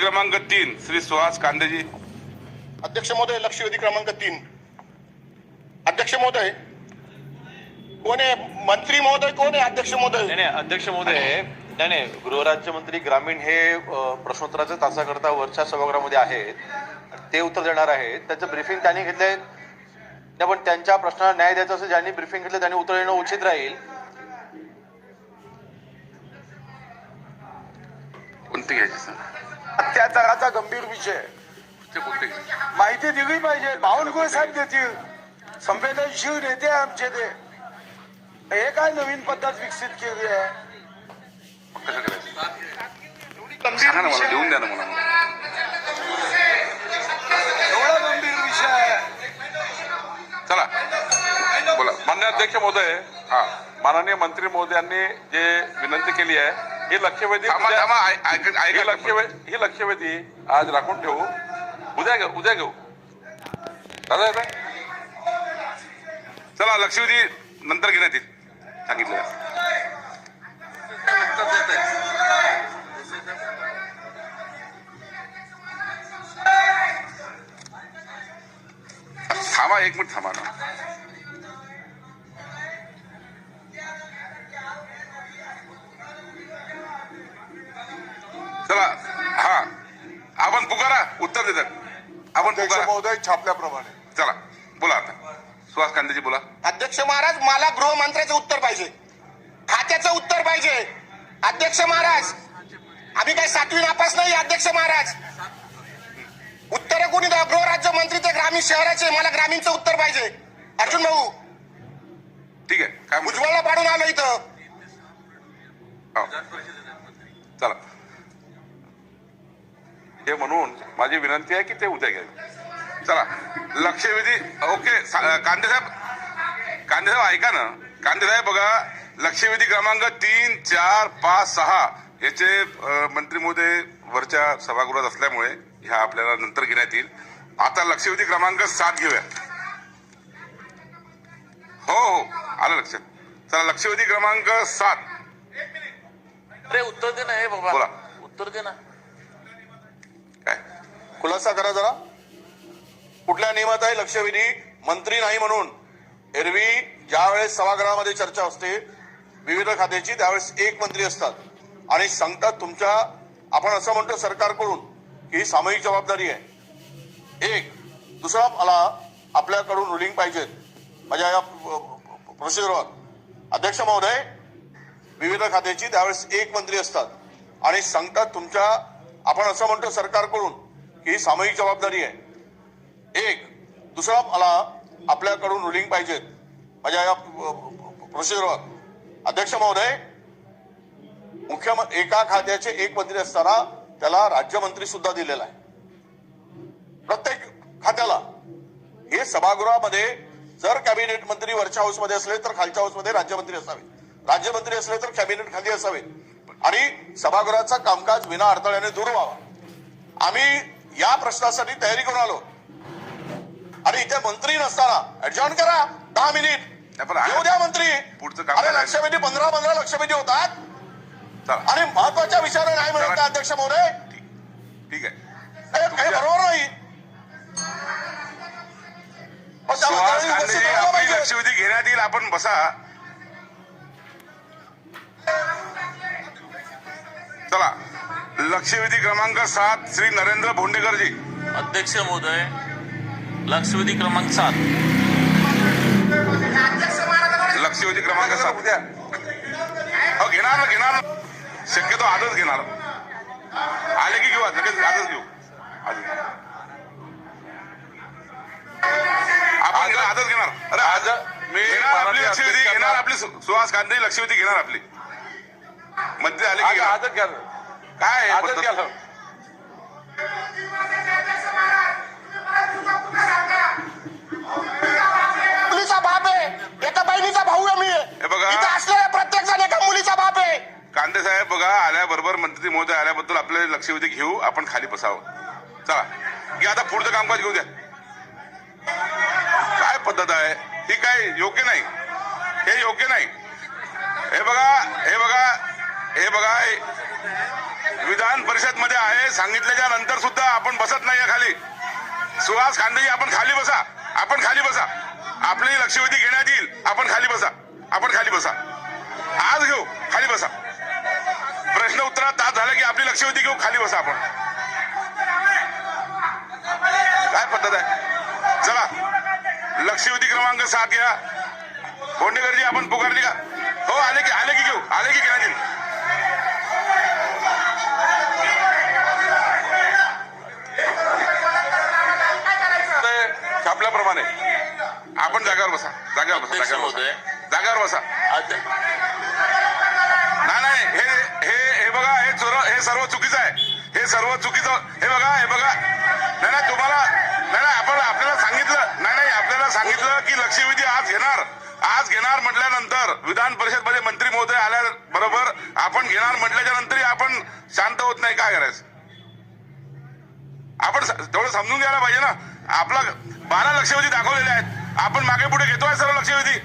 क्रमांक 3 श्री सुहास कांदेजी. अध्यक्ष महोदय, लक्षवेधी क्रमांक 3. अध्यक्ष महोदय कोण आहे? मंत्री महोदय कोण आहे? अध्यक्ष महोदय. नाही अध्यक्ष महोदय, नाही गृहराज्यमंत्री ग्रामीण हे प्रश्नोत्तराच्या तासाकरता वरच्या सभागृहामध्ये आहेत, ते उत्तर देणार आहेत. त्याचं ब्रीफिंग त्यांनी घेतलंय. पण त्यांच्या प्रश्नाला न्याय द्यायचा असेल, ज्यांनी ब्रीफिंग घेतलं त्यांनी उत्तर देणं उचित राहील. कोणते घ्यायचे सर? अत्याचाराचा गंभीर विषय. माहिती दिली पाहिजे. बावनकुळे साहेब देतील. संवेदनशील नेते आमचे ते. हे काय नवीन पद्धत विकसित केली आहे? कसं करायचं सांगा ना मला, देऊन द्या ना मला. एवढा गंभीर विषय आहे. चला बोला. माननीय अध्यक्ष महोदय, माननीय मंत्री महोदयांनी जे विनंती केली आहे ही लक्षवेधी ही लक्षवेधी आज राखून ठेवू. उद्या घेऊ दादा. चला लक्षवेधी नंतर घेण्यात येईल सांगितलं. थांबा एक मिनिट थांबा ना. चला हा आपण पुकारा, उत्तर देतात आपण पुकारा महोदय छापल्याप्रमाणे. चला बोला आता. सुहास कांदेजी बोला. अध्यक्ष महाराज, मला गृहमंत्र्याचं उत्तर पाहिजे, खात्याचं उत्तर पाहिजे. अध्यक्ष महाराज, आम्ही काही 7वी नापास नाही. अध्यक्ष महाराज, उत्तर कोणी द्या. गृहराज्यमंत्री ते ग्रामीण शहराचे, मला ग्रामीणचं उत्तर पाहिजे. अर्जुन भाऊ ठीक आहे. काय उज्ज्वलला पाडून आलो इथं. चला हे म्हणून माझी विनंती आहे की ते उद्या घ्यावे. चला लक्षवेधी ओके. कांदे साहेब ऐका ना. कांदे साहेब बघा, लक्षवेधी क्रमांक 3, 4, 5, 6 याचे मंत्री महोदय वरच्या सभागृहात असल्यामुळे ह्या आपल्याला नंतर घेण्यात येईल. आता लक्षवेधी क्रमांक 7 घेऊया. हो आलं लक्षात. चला लक्षवेधी क्रमांक 7. अरे उत्तर दे ना. हे बाबा बोला. उत्तर दे ना. काय खुलासा करा जरा. कुठल्या नियमात आहे लक्षवेधी मंत्री नाही म्हणून? एरवी ज्या वेळेस सभागृहामध्ये चर्चा असते विविध खात्याची, त्यावेळेस एक मंत्री असतात आणि सांगतात तुमच्या, आपण असं म्हणतो सरकारकडून की ही सामूहिक जबाबदारी आहे. एक दुसरा, मला आपल्याकडून रुलिंग पाहिजेत माझ्या या प्रोसिजरवर. अध्यक्ष महोदय, विविध खात्याची त्यावेळेस एक मंत्री असतात आणि सांगतात तुमच्या, आपण असं म्हणतो सरकारकडून की ही सामूहिक जबाबदारी आहे. एक दुसरा, मला आपल्याकडून रुलिंग पाहिजेत माझ्या या प्रोसिजरवर. अध्यक्ष महोदय, एका खात्याचे एक मंत्री असताना त्याला राज्यमंत्री सुद्धा दिलेला आहे. प्रत्येक खात्याला. हे सभागृहामध्ये जर कॅबिनेट मंत्री वरच्या हाऊसमध्ये असले तर खालच्या हाऊसमध्ये राज्यमंत्री असावे, राज्यमंत्री असले तर कॅबिनेट खाली असावे आणि सभागृहाचं कामकाज विना अडथळ्याने दूर व्हावा. आम्ही या प्रश्नासाठी तयारी करून आलो आणि इथे मंत्री नसताना ऍडजॉर्न करा 10 मिनिट येऊ द्या मंत्री. पुढचं काम. अरे लक्षवेधी 15 लक्षवेधी होतात आणि महत्वाच्या विषयाला नाही म्हणत का अध्यक्ष महोदय? ठीक आहे. काही बरोबर नाही. सुहास कांदेजी, आपली लक्षवेधी घेण्यात येईल. आपण बसा. चला लक्षवेधी क्रमांक 7 श्री नरेंद्र भोंडेकरजी. अध्यक्ष महोदय, लक्षवेधी क्रमांक 7. लक्षवेधी क्रमांक 7 उद्या घेणार शक्यतो आजच घेणार. आले की घेऊ, लगेच आजच घेऊ. आपण आजच घेणार. अरे आज मी आपली लक्षवेधी घेणार. आपली सुहास कांदे लक्षवेधी घेणार. आपली मध्ये आले की आजच घ्या. काय आजच घ्या. मुलीचा बाप आहे, एका बहिणीचा भाऊ आहे मी. हे बघा, इथे असलेला प्रत्येक जण एका मुलीचा बाप आहे. कांदे साहेब बघा, आल्याबरोबर मंत्री महोदय आल्याबद्दल आपले लक्षवेधी घेऊ. आपण खाली बसावं. चला की आता पुढचं कामकाज घेऊ द्या. काय पद्धत आहे ही? काय योग्य नाही, हे योग्य नाही. हे बघा विधान परिषद मध्ये आहे, सांगितल्याच्या नंतर सुद्धा आपण बसत नाहीये खाली. सुहास खांदेजी आपण खाली बसा, आपण खाली बसा. आपली लक्षवेधी घेण्यात येईल, आपण खाली बसा, आपण खाली बसा. आज घेऊ, खाली बसा. प्रश्न उत्तरात तास झाला की आपली लक्षवेधी घेऊ, खाली बसा. आपण काय पद्धत आहे? चला लक्षवेधी क्रमांक 7 घ्या. बोंडेकरजी आपण पुकारली का? हो आले की घेऊ, आले की घेण्यात येईल. छापल्याप्रमाणे आपण जागेवर बसा, जागेवर बसा, जागेवर बसा, जागेवर बसा. नाही हे बघा, हे सर्व चुकीचं आहे, हे सर्व चुकीचं. हे बघा नाही तुम्हाला आपल्याला सांगितलं नाही आपल्याला सांगितलं की लक्षवेधी आज घेणार म्हटल्यानंतर विधान परिषद मध्ये मंत्री महोदय आल्याबरोबर आपण घेणार म्हटल्याच्या नंतरही आपण शांत होत नाही. काय करायचं? आपण तेवढं समजून घ्यायला पाहिजे ना. आपला 12 लक्षवेधी दाखवलेले आहेत, आपण मागे पुढे घेतोय सर्व लक्षवेधी.